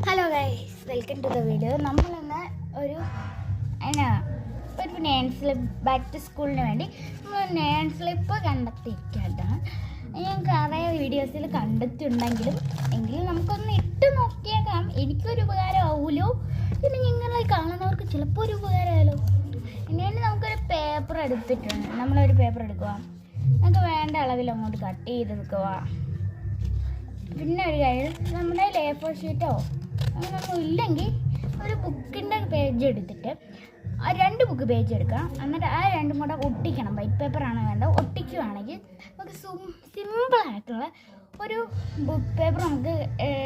Hello guys, welcome to the video. നമ്മളിന്ന് ഒരു name slip back to സ്കൂളിന് വേണ്ടി നമ്മൾ നെയിം സ്ലിപ്പ് കണ്ടെത്തിയിരിക്കുകയാണ്. ഞാൻ കുറേ വീഡിയോസിൽ കണ്ടിട്ടുണ്ടെങ്കിലും നമുക്കൊന്ന് ഇട്ട് നോക്കിയേക്കാം. എനിക്കൊരു ഉപകാരമാവുമല്ലോ, പിന്നെ നിങ്ങളെ കാണുന്നവർക്ക് ചിലപ്പോൾ ഒരു ഉപകാരമായാലോ. ഇനി നമുക്കൊരു പേപ്പർ എടുത്തിട്ടുണ്ട്. നമ്മളൊരു പേപ്പർ എടുക്കുക, നമുക്ക് വേണ്ട അളവിൽ അങ്ങോട്ട് കട്ട് ചെയ്തെടുക്കുക. പിന്നെ ഒരു കാര്യം, നമ്മുടെ A4 ഷീറ്റോ അങ്ങനെയൊന്നും ഇല്ലെങ്കിൽ ഒരു ബുക്കിൻ്റെ പേജ് എടുത്തിട്ട് 2 ബുക്ക് പേജ് എടുക്കാം. എന്നിട്ട് ആ 2 കൂടെ ഒട്ടിക്കണം. വൈറ്റ് പേപ്പറാണ് വേണ്ടത്. ഒട്ടിക്കുകയാണെങ്കിൽ നമുക്ക് സിമ്പിളായിട്ടുള്ള ഒരു ബുക്ക് പേപ്പർ നമുക്ക്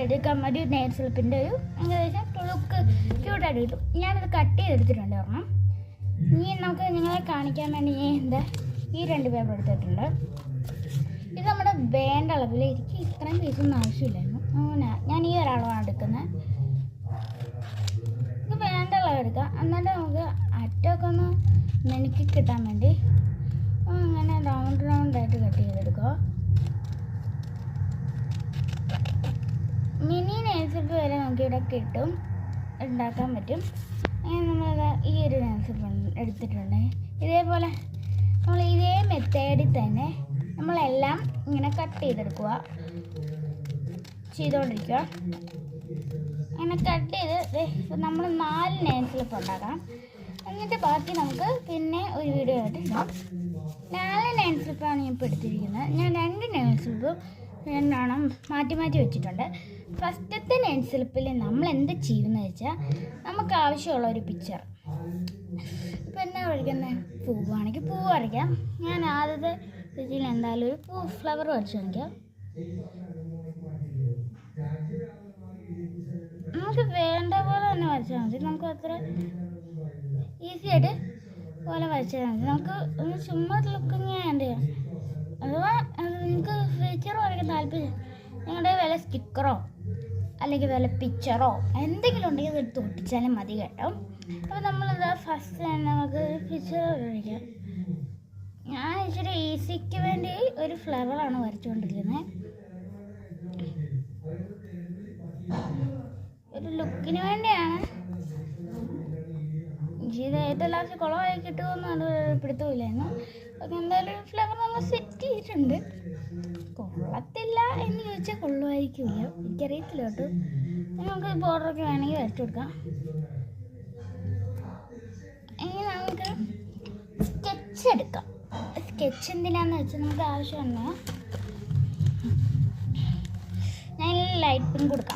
എടുക്കാം. ഒരു നെയിം സ്ലിപ്പിൻ്റെ ഒരു ഏകദേശം ലുക്ക് ക്യൂട്ടായിട്ട് കിട്ടും. ഞാനത് കട്ട് ചെയ്തെടുത്തിട്ടുണ്ട് ഒരെണ്ണം. ഇനി നമുക്ക് നിങ്ങളെ കാണിക്കാൻ വേണ്ടി ഈ 2 പേപ്പർ എടുത്തിട്ടുണ്ട്. ഇത് നമ്മുടെ വേണ്ട അളവിൽ. എനിക്ക് ഇത്രയും പീസൊന്നും ആവശ്യമില്ലായിരുന്നു. ഞാൻ ഈ ഒരളവാണ് എടുക്കുന്നത്. ഇത് വേണ്ട അളവ് എടുക്കാം. എന്നിട്ട് നമുക്ക് അറ്റമൊക്കെ ഒന്ന് മെനുക്കി കിട്ടാൻ വേണ്ടി അങ്ങനെ റൗണ്ടായിട്ട് കട്ട് ചെയ്തെടുക്കുക. മിനി നെയിൽസിപ്പ് വരെ നമുക്ക് ഇവിടെ കിട്ടും, ഉണ്ടാക്കാൻ പറ്റും. അങ്ങനെ നമ്മൾ ഈ ഒരു നെയിൽസിപ്പ് എടുത്തിട്ടുണ്ട്. ഇതേപോലെ നമ്മൾ ഇതേ മെത്തേഡിൽ തന്നെ നമ്മളെല്ലാം ഇങ്ങനെ കട്ട് ചെയ്തുകൊണ്ടിരിക്കുക. അങ്ങനെ കട്ട് ചെയ്ത് നമ്മൾ 4 നെയിം സ്ലിപ്പ് ഉണ്ടാക്കാം. എന്നിട്ട് ബാക്കി നമുക്ക് പിന്നെ ഒരു വീഡിയോ ആയിട്ട് ഇടാം. 4 നെയിം സ്ലിപ്പാണ് ഞാൻ ഇപ്പോൾ എടുത്തിരിക്കുന്നത്. ഞാൻ 2 നെയിം സ്ലിപ്പ് രണ്ടെണ്ണം മാറ്റി വെച്ചിട്ടുണ്ട്. ഫസ്റ്റത്തെ നെയിം സ്ലിപ്പിൽ നമ്മൾ എന്ത് ചെയ്യുന്നത് വെച്ചാൽ, നമുക്ക് ആവശ്യമുള്ള ഒരു പിക്ചർ. ഇപ്പം എന്നാ വരയ്ക്കുന്നത്? പൂവാണെങ്കിൽ പൂവ് വരയ്ക്കാം. ഞാൻ ആദ്യത്തെ ഇതിൽ എന്തായാലും ഒരു ഫ്ലവർ വരച്ച് കാണിക്കാം. നമുക്ക് വേണ്ട പോലെ തന്നെ വരച്ചാൽ മതി. നമുക്ക് അത്ര ഈസി ആയിട്ട് പോലെ വരച്ചാൽ മതി. നമുക്ക് ഒന്ന് ചുമ്മാ ലുക്കിങ് ചെയ്യാം. അഥവാ നിങ്ങൾക്ക് പിക്ചർ വരയ്ക്കാൻ താല്പര്യം, നിങ്ങളുടെ വല്ല സ്റ്റിക്കറോ അല്ലെങ്കിൽ വല്ല പിക്ചറോ എന്തെങ്കിലും ഉണ്ടെങ്കിൽ അത് എടുത്ത് ഒട്ടിച്ചാലും മതി കേട്ടോ. അപ്പോൾ നമ്മളിത് ഫസ്റ്റ് തന്നെ നമുക്ക് പിക്ചർ വരയ്ക്കാം. ഞാൻ ഇച്ചിരി ഈസിക്ക് വേണ്ടി ഒരു ഫ്ലവറാണ് വരച്ചുകൊണ്ടിരിക്കുന്നത്. ഒരു ലുക്കിന് വേണ്ടിയാണ്. ഇത് ഏറ്റവും ലാസ്റ്റ് കുളമായി കിട്ടുമെന്ന് അത് പിടുത്തമില്ലായിരുന്നു. അപ്പം എന്തായാലും ഒരു ഫ്ലവർ നമ്മൾ സെറ്റ് ചെയ്തിട്ടുണ്ട്. കൊള്ളത്തില്ല എന്ന് ചോദിച്ചാൽ കൊള്ളുമായിരിക്കില്ല, എനിക്കറിയത്തില്ല കേട്ടോ. നമുക്ക് ബോർഡറൊക്കെ വേണമെങ്കിൽ വരച്ചു കൊടുക്കാം. ഇനി നമുക്ക് സ്കെച്ച് എടുക്കാം. സ്കെച്ച് എന്തിനാന്ന് വെച്ചാൽ നമുക്ക് ആവശ്യമുണ്ട്. ഞാൻ ലൈറ്റ് പിങ്ക് കൊടുക്കാം.